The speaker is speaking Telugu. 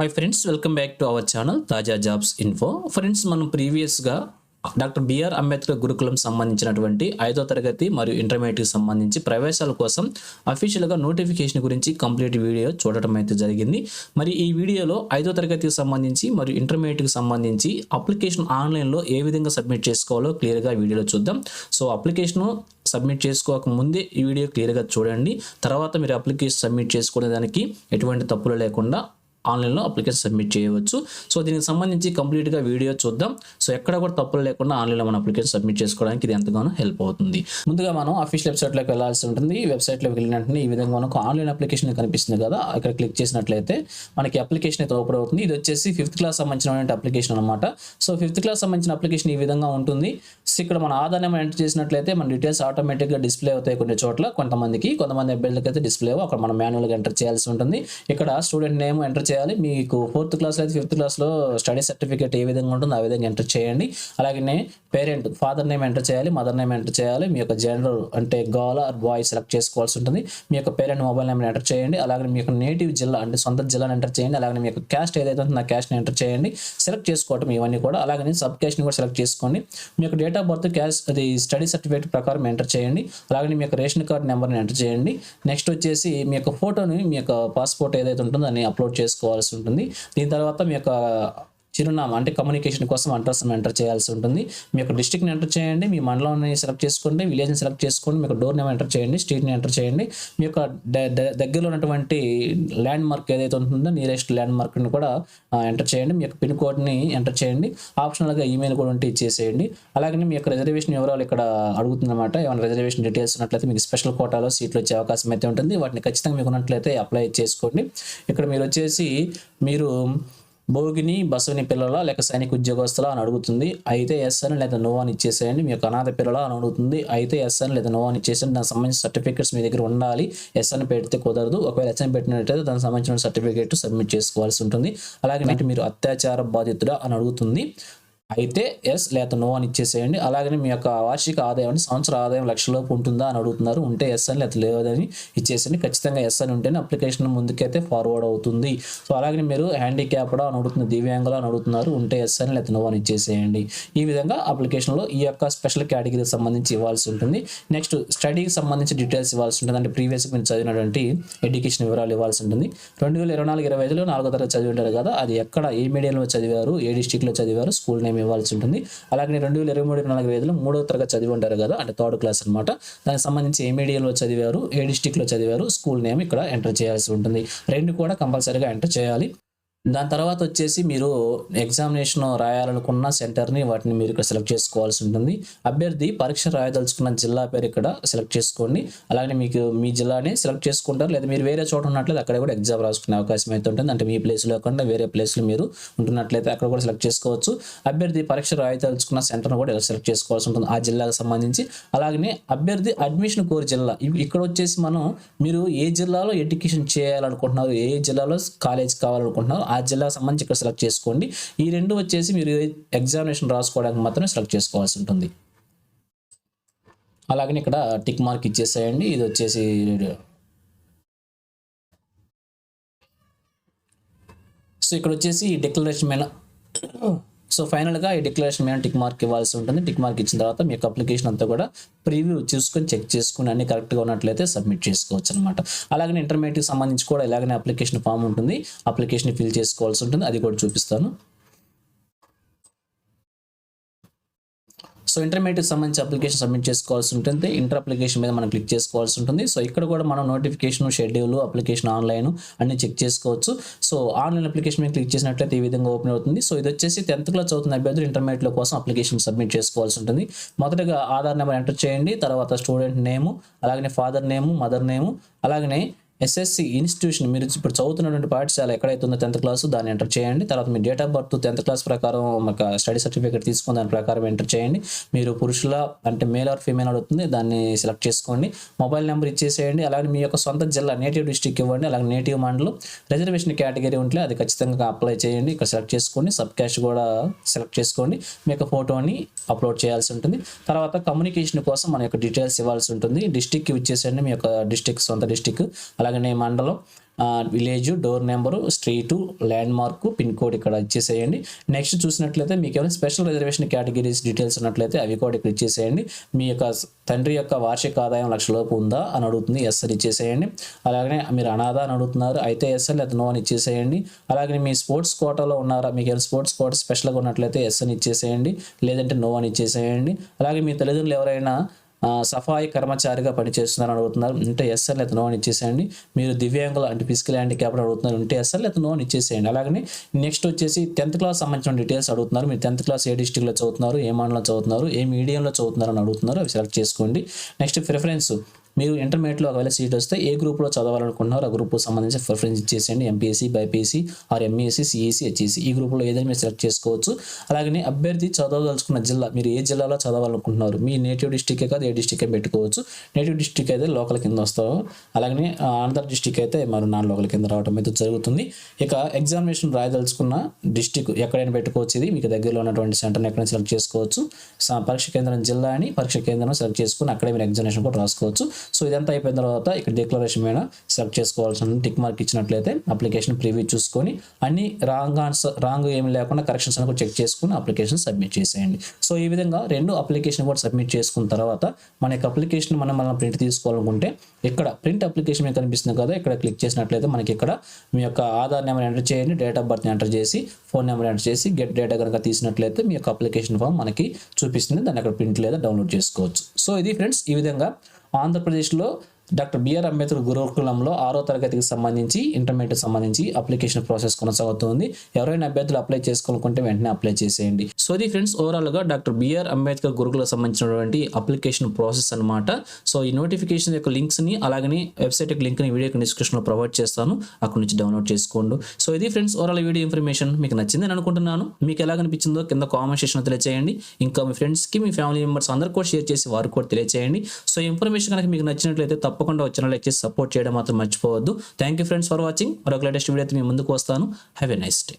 Hi friends, welcome back to our channel తాజా జాబ్స్ ఇన్ఫో. ఫ్రెండ్స్, మనం ప్రీవియస్గా డాక్టర్ బిఆర్ అంబేద్కర్ గురుకులం సంబంధించినటువంటి 5వ తరగతి మరియు ఇంటర్మీడియట్కి సంబంధించి ప్రవేశాల కోసం అఫీషియల్గా నోటిఫికేషన్ గురించి కంప్లీట్ వీడియో చూడటం అయితే జరిగింది. మరి ఈ వీడియోలో 5వ తరగతికి సంబంధించి మరియు ఇంటర్మీడియట్కి సంబంధించి అప్లికేషన్ ఆన్లైన్లో ఏ విధంగా సబ్మిట్ చేసుకోవాలో క్లియర్గా వీడియోలో చూద్దాం. సో అప్లికేషన్ సబ్మిట్ చేసుకోక ముందే ఈ వీడియో క్లియర్గా చూడండి. తర్వాత మీరు అప్లికేషన్ సబ్మిట్ చేసుకునే దానికి ఎటువంటి తప్పులు లేకుండా ఆన్లైన్లో అప్లికేషన్ సబ్మిట్ చేయవచ్చు. సో దీనికి సంబంధించి కంప్లీట్గా వీడియో చూద్దాం. సో ఎక్కడ కూడా తప్పులు లేకుండా ఆన్లైన్లో మన అప్లికేషన్ సబ్మిట్ చేసుకోవడానికి ఇది ఎంతగానో హెల్ప్ అవుతుంది. ముందుగా మనం అఫీషియల్ వెబ్సైట్లోకి వెళ్ళాల్సి ఉంటుంది. ఈ వెబ్సైట్లోకి వెళ్ళిన వెంటనే ఈ విధంగా మనకు ఆన్లైన్ అప్లికేషన్ కనిపిస్తుంది కదా, ఇక్కడ క్లిక్ చేసినట్లయితే మనకి అప్లికేషన్ అయితే ఓపెన్ అవుతుంది. ఇది వచ్చేసి 5th క్లాస్ సంబంధించిన అప్లికేషన్ అనమాట. సో 5th క్లాస్ సంబంధించిన అప్లికేషన్ ఈ విధంగా ఉంటుంది. సో ఇక్కడ మన ఆధార్ నెంబర్ ఎంటర్ చేసినట్లయితే మన డీటెయిల్స్ ఆటోమేటిక్గా డిస్ప్లే అవుతాయి. కొన్ని చోట్ల కొంతమంది అభ్యర్థులకి అయితే డిస్ప్లే అక్కడ మనం మాన్యువల్గా ఎంటర్ చేయాల్సి ఉంటుంది. ఇక్కడ స్టూడెంట్ నేమ్ ఎంటర్ చేయాలి. మీకు 4th క్లాస్లో అయితే 5th క్లాస్లో స్టడీ సర్టిఫికేట్ ఏ విధంగా ఉంటుందో ఆ విధంగా ఎంటర్ చేయండి. అలాగే పేరెంట్ ఫాదర్ నేమ్ ఎంటర్ చేయాలి, మదర్ నేమ్ ఎంటర్ చేయాలి. మీ యొక్క జెండర్ అంటే గర్ల్ ఆర్ బాయ్ సెలెక్ట్ చేసుకోవాల్సి ఉంటుంది. మీ యొక్క పేరెంట్ మొబైల్ నెంబర్ ఎంటర్ చేయండి. అలాగే మీ యొక్క నేటివ్ జిల్లా అంటే సొంత జిల్లాని ఎంటర్ చేయండి. అలాగే మీ యొక్క క్యాస్ట్ ఏదైతే ఉంటుందో ఆ క్యాస్ట్ని ఎంటర్ చేయండి. సెలెక్ట్ చేసుకోవటం ఇవన్నీ కూడా. అలాగే సబ్ క్యాస్ట్ని కూడా సెలెక్ట్ చేసుకోండి. మీ యొక్క డేట్ ఆఫ్ బర్త్, క్యాస్ట్ అది స్టడీ సర్టిఫికేట్ ప్రకారం ఎంటర్ చేయండి. అలాగే మీ యొక్క రేషన్ కార్డ్ నెంబర్ని ఎంటర్ చేయండి. నెక్స్ట్ వచ్చేసి మీ యొక్క ఫోటోని, మీ యొక్క పాస్పోర్ట్ ఏదైతే ఉంటుందో దాన్ని అప్లోడ్ చేసుకోవాల్సి ఉంటుంది. దీని తర్వాత మీ యొక్క చిరునామా అంటే కమ్యూనికేషన్ కోసం అడ్రస్ ఎంటర్ చేయాల్సి ఉంటుంది. మీ యొక్క డిస్ట్రిక్ట్ని ఎంటర్ చేయండి. మీ మండలాన్ని సెలెక్ట్ చేసుకోండి. విలేజ్ని సెలెక్ట్ చేసుకోండి. మీ యొక్క డోర్ నేమ్ ఎంటర్ చేయండి. స్ట్రీట్ని ఎంటర్ చేయండి. మీ యొక్క దగ్గరలో ఉన్నటువంటి ల్యాండ్ మార్క్ ఏదైతే ఉంటుందో నియరెస్ట్ ల్యాండ్ మార్క్ని కూడా ఎంటర్ చేయండి. మీ యొక్క పిన్ కోడ్ని ఎంటర్ చేయండి. ఆప్షనల్గా ఈమెయిల్ కూడా ఉంటే ఇచ్చేసేయండి. అలాగే మీ యొక్క రిజర్వేషన్ వివరాలు ఇక్కడ అడుగుతుందన్నమాట. ఏమైనా రిజర్వేషన్ డీటెయిల్స్ ఉన్నట్లయితే మీకు స్పెషల్ కోటాలో సీట్లు వచ్చే అవకాశం అయితే ఉంటుంది. వాటిని ఖచ్చితంగా మీకు ఉన్నట్లయితే అప్లై చేసుకోండి. ఇక్కడ మీరు వచ్చేసి భోగిని బసవని పిల్లల లేక సైనిక ఉద్యోగస్తుల అని అడుగుతుంది. అయితే ఎస్ అని లేదా నో అని ఇచ్చేసేయండి. మీ యొక్క అనాథ పిల్లల అని అడుగుతుంది. అయితే ఎస్ అని లేదా నో అని ఇచ్చేసేయండి. దానికి సంబంధించిన సర్టిఫికేట్స్ మీ దగ్గర ఉండాలి. ఎస్ అని పెడితే కుదరదు. ఒకవేళ ఎస్ అని పెట్టినట్లయితే దానికి సంబంధించిన సర్టిఫికేట్ సబ్మిట్ చేసుకోవాల్సి ఉంటుంది. అలాగే మీరు అత్యాచార బాధితుడా అని అడుగుతుంది. అయితే ఎస్ లేదా నో అని ఇచ్చేసేయండి. అలాగే మీ యొక్క వార్షిక ఆదాయం సంవత్సర ఆదాయం లక్షలోపు ఉంటుందా అని అడుగుతున్నారు. ఉంటే ఎస్ అని లేదా లేదని ఇచ్చేసేయండి. ఖచ్చితంగా ఎస్ అని ఉంటేనే అప్లికేషన్ ముందుకైతే ఫార్వర్డ్ అవుతుంది. సో అలాగే మీరు హ్యాండిక్యాప్డా అని అడుగుతుంది, దివ్యాంగులు అని అడుగుతున్నారు. ఉంటే ఎస్ అని లేదా నో అని ఇచ్చేసేయండి. ఈ విధంగా అప్లికేషన్లో ఈ యొక్క స్పెషల్ కేటగిరీకి సంబంధించి ఇవ్వాల్సి ఉంటుంది. నెక్స్ట్ స్టడీకి సంబంధించి డీటెయిల్స్ ఇవ్వాల్సి ఉంటుంది. అంటే ప్రీవియస్గా మీరు చదివినటువంటి ఎడ్యుకేషన్ వివరాలు ఇవ్వాల్సి ఉంటుంది. 2024-25లో 4వ తరగతి చదివి ఉంటారు కదా, అది ఎక్కడ ఏ మీడియంలో చదివారు, ఏ డిస్ట్రిక్ట్లో చదివారు, స్కూల్ నేమ్ ఇవ్వాల్సి ఉంటుంది. అలాగే 2023-24 3వ తరగతి చదివి ఉంటారు కదా, అంటే 3rd క్లాస్ అనమాట. దానికి సంబంధించి ఏ మీడియంలో చదివారు, ఏ డిస్ట్రిక్ట్లో చదివారు, స్కూల్ నేమ్ ఇక్కడ ఎంటర్ చేయాల్సి ఉంటుంది. రెండు కూడా కంపల్సరీగా ఎంటర్ చేయాలి. దాని తర్వాత వచ్చేసి మీరు ఎగ్జామినేషన్ రాయాలనుకున్న సెంటర్ని వాటిని మీరు ఇక్కడ సెలెక్ట్ చేసుకోవాల్సి ఉంటుంది. అభ్యర్థి పరీక్ష రాయదలుచుకున్న జిల్లా పేరు ఇక్కడ సెలెక్ట్ చేసుకోండి. అలాగే మీకు మీ జిల్లాని సెలెక్ట్ చేసుకుంటారు. లేదా మీరు వేరే చోట ఉన్నట్లయితే అక్కడ కూడా ఎగ్జామ్ రాసుకునే అవకాశం అయితే ఉంటుంది. అంటే మీ ప్లేస్లో కాకుండా వేరే ప్లేస్లో మీరు ఉంటున్నట్లయితే అక్కడ కూడా సెలెక్ట్ చేసుకోవచ్చు. అభ్యర్థి పరీక్ష రాయదలుచుకున్న సెంటర్ను కూడా సెలెక్ట్ చేసుకోవాల్సి ఉంటుంది ఆ జిల్లాకు సంబంధించి. అలాగే అభ్యర్థి అడ్మిషన్ కోర్ జిల్లా, ఇక్కడ వచ్చేసి మీరు ఏ జిల్లాలో ఎడ్యుకేషన్ చేయాలనుకుంటున్నారు, ఏ జిల్లాలో కాలేజ్ కావాలనుకుంటున్నారు ఆ జిల్లాకు సంబంధించి ఇక్కడ సెలెక్ట్ చేసుకోండి. ఈ రెండు వచ్చేసి మీరు ఎగ్జామినేషన్ రాసుకోవడానికి మాత్రమే సెలెక్ట్ చేసుకోవాల్సి ఉంటుంది. అలాగే ఇక్కడ టిక్ మార్క్ ఇచ్చేసేయండి. ఇది వచ్చేసి సో ఇక్కడ వచ్చేసి డిక్లరేషన్ మీద సో ఫైనల్గా ఈ డిక్లరేషన్ మీద టిక్ మార్క్ ఇవ్వాల్సి ఉంటుంది. టిక్ మార్క్ ఇచ్చిన తర్వాత మీ యొక్క అప్లికేషన్ అంతా కూడా ప్రివ్యూ చూసుకొని చెక్ చేసుకుని అన్ని కరెక్ట్గా ఉన్నట్లయితే సబ్మిట్ చేసుకోవచ్చు అనమాట. అలాగే ఇంటర్మీడియట్కి సంబంధించి కూడా ఇలాగనే అప్లికేషన్ ఫామ్ ఉంటుంది. అప్లికేషన్ ఫిల్ చేసుకోవాల్సి ఉంటుంది. అది కూడా చూపిస్తాను. సో ఇంటర్మీడియట్కి సంబంధించి అప్లికేషన్ సబ్మిట్ చేసుకోవాల్సి ఉంటుంది. ఇంటర్ అప్లికేషన్ మీద మనం క్లిక్ చేసుకోవాల్సి ఉంటుంది. సో ఇక్కడ కూడా మనం నోటిఫికేషన్, షెడ్యూల్, అప్లికేషన్ ఆన్లైన్ అన్ని చెక్ చేసుకోవచ్చు. సో ఆన్లైన్ అప్లికేషన్ మీద క్లిక్ చేసినట్లయితే ఈ విధంగా ఓపెన్ అవుతుంది. సో ఇది వచ్చేసి 10th క్లాస్ చదువుతున్న అభ్యర్థులు ఇంటర్మీడియట్లో కోసం అప్లికేషన్ సబ్మిట్ చేసుకోవాల్సి ఉంటుంది. మొదటగా ఆధార్ నెంబర్ ఎంటర్ చేయండి. తర్వాత స్టూడెంట్ నేము, అలాగే ఫాదర్ నేము, మదర్ నేము, అలాగే ఎస్ఎస్సి ఇన్స్టిట్యూషన్ మీరు ఇప్పుడు చదువుతున్నటువంటి పాఠశాల ఎక్కడైతే ఉందో 10th క్లాస్ దాన్ని ఎంటర్ చేయండి. తర్వాత మీ date of birth 10th class ప్రకారం ఒక స్టడీ సర్టిఫికేట్ తీసుకుని దాని ప్రకారం ఎంటర్ చేయండి. మీరు పురుషుల అంటే మేల్ ఆర్ ఫీమేల్ అడుగుతుంది, దాన్ని సెలెక్ట్ చేసుకోండి. మొబైల్ నెంబర్ ఇచ్చేసేయండి. అలాగే మీ యొక్క సొంత జిల్లా నేటివ్ డిస్ట్రిక్ట్ ఇవ్వండి. అలాగే నేటివ్ మండలం, రిజర్వేషన్ కేటగిరీ ఉంటే అది ఖచ్చితంగా అప్లై చేయండి. ఇక్కడ సెలెక్ట్ చేసుకోండి. సబ్ క్యాస్ట్ కూడా సెలెక్ట్ చేసుకోండి. మీ యొక్క ఫోటోని అప్లోడ్ చేయాల్సి ఉంటుంది. తర్వాత కమ్యూనికేషన్ కోసం మన యొక్క డీటెయిల్స్ ఇవ్వాల్సి ఉంటుంది. డిస్ట్రిక్ట్ ఇచ్చేసేయండి. మీ యొక్క డిస్ట్రిక్ట్ సొంత డిస్ట్రిక్ట్, అలాగే మండలం, village, door number, street, land mark, pin code ఇక్కడ ఇచ్చేసేయండి. నెక్స్ట్ చూసినట్లయితే మీకు ఏమైనా స్పెషల్ రిజర్వేషన్ కేటగిరీస్ డీటెయిల్స్ ఉన్నట్లయితే అవి కూడా ఇక్కడ ఇచ్చేసేయండి. మీ యొక్క తండ్రి యొక్క వార్షిక ఆదాయం 1,00,000 లోపు ఉందా అని అడుగుతుంది, ఎస్ అని ఇచ్చేసేయండి. అలాగనే మీరు అనాథ అని అడుగుతున్నారు, అయితే ఎస్ అని లేదా నో అని ఇచ్చేసేయండి. అలాగే మీ స్పోర్ట్స్ కోటాలో ఉన్నారా, మీకు ఏమైనా స్పోర్ట్స్ కోటా స్పెషల్గా ఉన్నట్లయితే ఎస్ అని ఇచ్చేసేయండి, లేదంటే నో అని ఇచ్చేసేయండి. అలాగే మీ తల్లిదండ్రులు ఎవరైనా సఫాయి కర్మచారిగా పనిచేస్తున్నారని అడుగుతున్నారు, ఉంటే ఎస్ అని లేదా నో అని ఇచ్చేసేయండి. మీరు దివ్యాంగులు అంటే ఫిజికల్ హ్యాండిక్యాప్ అడుగుతున్నారు, ఉంటే ఎస్ అని లేదా నో అని ఇచ్చేసేయండి. అలాగే నెక్స్ట్ వచ్చేసి 10th క్లాస్ సంబంధించిన డీటెయిల్స్ అడుగుతున్నారు. మీరు 10th క్లాస్ ఏ డిస్ట్రిక్ట్లో చదువుతున్నారు, ఏ మండలంలో చదువుతున్నారు, ఏ మీడియంలో చదువుతున్నారు అని అడుగుతున్నారు, అవి సెలెక్ట్ చేసుకోండి. నెక్స్ట్ ప్రిఫరెన్స్, మీరు ఇంటర్మీడియట్లో ఒకవేళ సీట్ వస్తే ఏ గ్రూప్లో చదవాలనుకుంటున్నారో ఆ గ్రూప్కి సంబంధించి ప్రిఫరెన్స్ ఇచ్చేసేయండి. ఎంపీఎస్సీ, బైపీఎస్సీ ఆర్ ఎంఈఎస్సీ, సిఈసీ, హెచ్ఈసీ ఈ గ్రూప్లో ఏదైనా మీరు సెలెక్ట్ చేసుకోవచ్చు. అలాగే అభ్యర్థి చదవదలుచుకున్న జిల్లా, మీరు ఏ జిల్లాలో చదవాలనుకుంటున్నారు, మీ నేటివ్ డిస్టిక్ కాదు ఏ డిస్టిక్ పెట్టుకోవచ్చు. నేటివ్ డిస్టిక్ అయితే లోకల్ కింద వస్తావు, అలాగే ఆంధ్ర డిస్టిక్ అయితే మరి నాన్ లోకల్ కింద రావడం అయితే జరుగుతుంది. ఇక ఎగ్జామినేషన్ రాయదలుచుకున్న డిస్టిక్ ఎక్కడైనా పెట్టుకోవచ్చు. ఇది మీకు దగ్గరలో ఉన్నటువంటి సెంటర్ని ఎక్కడైనా సెలెక్ట్ చేసుకోవచ్చు. పరీక్ష కేంద్రం జిల్లా అని పరీక్ష కేంద్రం సెలెక్ట్ చేసుకుని అక్కడే మీరు ఎగ్జామినేషన్ కూడా రాసుకోవచ్చు. సో ఇదంతా అయిపోయిన తర్వాత ఇక్కడ మీద సెలెక్ట్ చేసుకోవాల్సిన టిక్ మార్క్ ఇచ్చినట్లయితే అప్లికేషన్ ప్రివ్యూ చూసుకొని అన్ని రాంగ్ ఏమి లేకుండా కరెక్షన్స్ అని కూడా చెక్ చేసుకుని అప్లికేషన్ సబ్మిట్ చేసేయండి. సో ఈ విధంగా 2 అప్లికేషన్ కూడా సబ్మిట్ చేసుకున్న తర్వాత మన యొక్క అప్లికేషన్ మనం ప్రింట్ తీసుకోవాలనుకుంటే ఇక్కడ ప్రింట్ అప్లికేషన్ మీకు కనిపిస్తుంది కదా, ఇక్కడ క్లిక్ చేసినట్లయితే మనకి ఇక్కడ మీ యొక్క ఆధార్ నెంబర్ ఎంటర్ చేయండి, డేట్ ఆఫ్ బర్త్ ఎంటర్ చేసి ఫోన్ నెంబర్ ఎంటర్ చేసి గెట్ డేటా కనుక తీసినట్లయితే మీ యొక్క అప్లికేషన్ ఫామ్ మనకి చూపిస్తుంది. దాన్ని అక్కడ ప్రింట్ లేదా డౌన్లోడ్ చేసుకోవచ్చు. సో ఇది ఫ్రెండ్స్, ఈ విధంగా ఆంధ్రప్రదేశ్లో డాక్టర్ బిఆర్ అంబేద్కర్ గురుకులంలో 6వ తరగతికి సంబంధించి ఇంటర్మీడియట్ సంబంధించి అప్లికేషన్ ప్రాసెస్ కొనసాగుతుంది. ఎవరైనా అభ్యర్థులు అప్లై చేసుకోవాలనుకుంటే వెంటనే అప్లై చేసేయండి. సో ఇది ఫ్రెండ్స్ ఓవరాల్గా డాక్టర్ బిఆర్ అంబేద్కర్ గురుకులకు సంబంధించినటువంటి అప్లికేషన్ ప్రాసెస్ అనమాట. సో ఈ నోటిఫికేషన్ యొక్క లింక్స్ని అలాగే వెబ్సైట్ యొక్క లింక్ని వీడియో డిస్క్రిప్షన్లో ప్రొవైడ్ చేస్తాను, అక్కడ నుంచి డౌన్లోడ్ చేసుకోండి. సో ఇది ఫ్రెండ్స్ ఓవరాల్ వీడియో ఇన్ఫర్మేషన్ మీకు నచ్చిందని అనుకుంటున్నాను. మీకు ఎలా అనిపించిందో కింద కామెంట్ సెక్షన్లో తెలియజేయండి. ఇంకా మీ ఫ్రెండ్స్కి మీ ఫ్యామిలీ మెంబర్స్ అందరూ కూడా షేర్ చేసి వారు కూడా తెలియజేయండి. సో ఇన్ఫర్మేషన్ కనుక మీకు నచ్చినట్లయితే తప్పకుండా వచ్చిన లైక్ చేసి సపోర్ట్ చేయడం మాత్రం మర్చిపోవద్దు. Thank you friends for watching. మరొక లేటెస్ట్ వీడియోతో మీ ముందుకు వస్తాను. Have a nice day.